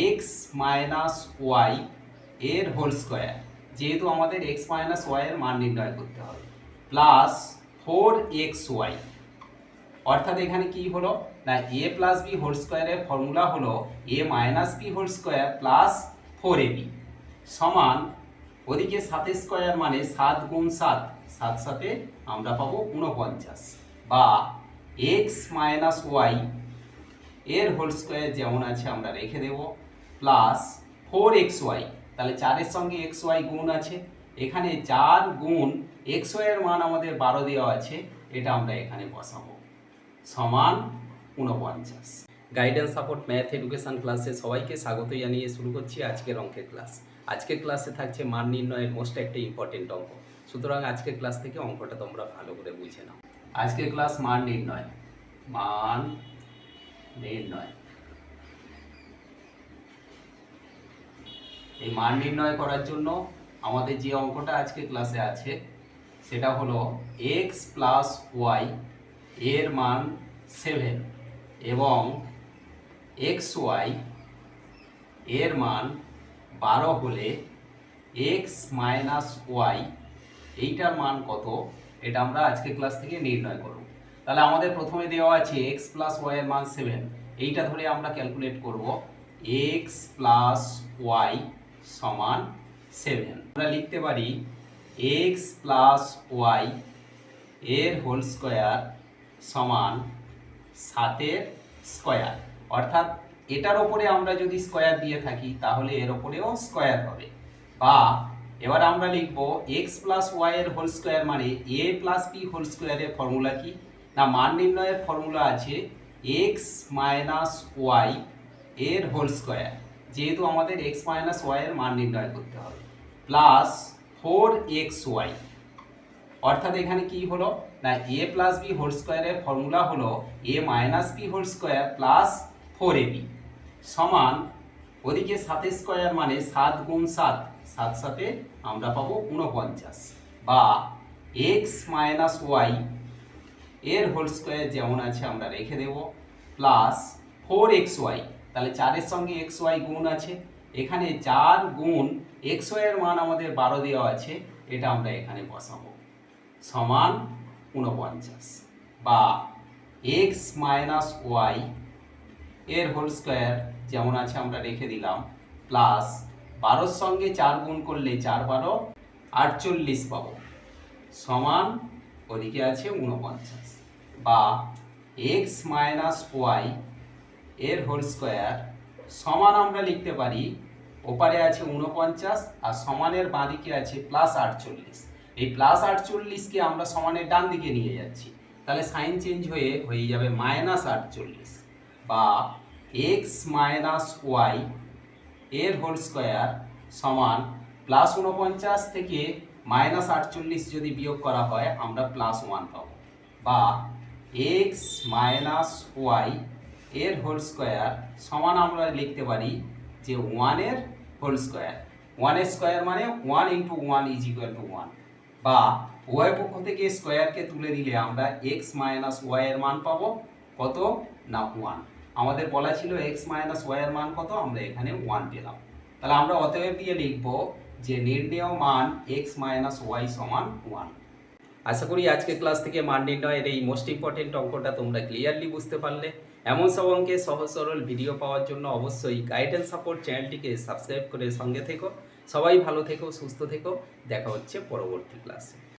X minus Y এর whole square, যেহেতু আমাদের এক্স মাইনাস ওয়াই এর মান নির্ণয় করতে হবে, প্লাস 4xy। অর্থাৎ এখানে কি হলো না, এ প্লাস বি হোল স্কোয়ারের ফর্মুলা হলো A minus B whole square plus 4ab সমান, ওদিকে 7 স্কোয়ার মানে 7 গুণ 7, 7 সাথে আমরা পাবো 49, বা এক্স মাইনাস ওয়াই এর হোল স্কোয়ার যেমন আছে আমরা রেখে দেব, প্লাস 4xy, তাহলে 4-এর সঙ্গে xy গুণ আছে, এখানে 4 গুণ xy এর মান আমাদের 12 দেওয়া আছে, এটা আমরা এখানে বসাবো, সমান 49। গাইডেন্স সাপোর্ট ম্যাথ এডুকেশন ক্লাসে সবাইকে স্বাগত জানিয়ে শুরু করছি আজকের অঙ্কের ক্লাস। আজকের ক্লাসে থাকছে মান নির্ণয়ের মোস্ট একটা ইম্পর্টেন্ট অঙ্ক, সুতরাং আজকের ক্লাস থেকে অঙ্কটা তোমরা ভালো করে বুঝে নাও। আজকের ক্লাস মান নির্ণয়। মান নির্ণয়, এই মান নির্ণয় করার জন্য আমাদের যে অঙ্কটা আজকে ক্লাসে আছে সেটা হলো x প্লাস ওয়াই এর মান 7 এবং xy এর মান 12 হলে x মাইনাস ওয়াই এইটার মান কত, এটা আমরা আজকে ক্লাস থেকে নির্ণয় করব। তাহলে আমাদের প্রথমে দেওয়া আছে x প্লাস ওয়াই এর মান 7, এইটা ধরে আমরা ক্যালকুলেট করব x প্লাস ওয়াই সমান 7। আমরা লিখতে পারি x প্লাস ওয়াই এর হোল স্কোয়ার সমান 7-এর স্কোয়ার, অর্থাৎ এটার ওপরে আমরা যদি স্কোয়ার দিয়ে থাকি তাহলে এর ওপরেও স্কোয়ার হবে, বা এবার আমরা লিখব x প্লাস ওয়াই এর হোল স্কোয়ার মানে a প্লাস বি হোল স্কোয়ারের ফর্মুলা কি না, মান নির্ণয়ের ফর্মুলা আছে x মাইনাস ওয়াই এর হোল স্কোয়ার, যেহেতু আমাদের x মাইনাস ওয়াই এর মান নির্ণয় করতে হবে, প্লাস 4xy। অর্থাৎ এখানে কি হলো না, a প্লাস বি হোল স্কোয়ারের ফর্মুলা হলো a minus B whole square plus 4ab সমান, ওদিকে 7 স্কোয়ার মানে 7 গুণ 7, 7 সাথে আমরা পাবো 49, বা x মাইনাস ওয়াই এর হোল স্কোয়ার যেমন আছে আমরা রেখে দেব, প্লাস 4xy, তাহলে 4-এর সঙ্গে xy গুণ আছে, এখানে 4 গুণ xy এর মান আমাদের 12 দেওয়া আছে, এটা আমরা এখানে বসাবো, সমান 49, বা x মাইনাস ওয়াই এর হোল স্কোয়ার যেমন আছে আমরা রেখে দিলাম, প্লাস 12-র সঙ্গে 4 গুণ করলে 4 12 48 পাবো, সমান ওদিকে আছে 49, বা x মাইনাস ওয়াই এর হোল স্কোয়ার সমান আমরা লিখতে পারি, ওপারে আছে 49 আর সমানের বাঁ দিকে আছে প্লাস 48, এই প্লাস 48কে আমরা সমানের ডান দিকে নিয়ে যাচ্ছি, তাহলে সাইন চেঞ্জ হয়ে যাবে মাইনাস 48, বা x মাইনাস ওয়াই এর হোল স্কোয়ার সমান প্লাস 49 থেকে মাইনাস 48 যদি বিয়োগ করা হয় আমরা প্লাস 1 পাবো, বা x মাইনাস ওয়াই এর হোল স্কোয়ার সমান আমরা লিখতে পারি যে 1 এর হোল স্কোয়ার, 1 এর স্কোয়ার মানে 1 ইন্টু 1 ইজ ইকুয়াল টু 1, বা উভয় পক্ষ থেকে স্কোয়ারকে তুলে দিলে আমরা x মাইনাস ওয়াই এর মান পাবো কত না 1। আমাদের বলা ছিল x মাইনাস ওয়াই এর মান কত, আমরা এখানে 1 পেলাম, তাহলে আমরা অতএব দিয়ে লিখব যে নির্ণেয় মান x মাইনাস ওয়াই সমান 1। আশা করি আজকের ক্লাস থেকে মান নির্ণয়ের এই মোস্ট ইম্পর্টেন্ট অঙ্কটা তোমরা ক্লিয়ারলি বুঝতে পারলে। এমন সব অঙ্কে সহজ সরল ভিডিও পাওয়ার জন্য অবশ্যই গাইডেন্স সাপোর্ট চ্যানেলটিকে সাবস্ক্রাইব করে সঙ্গে থেকো। সবাই ভালো থেকো, সুস্থ থেকো, দেখা হচ্ছে পরবর্তী ক্লাসে।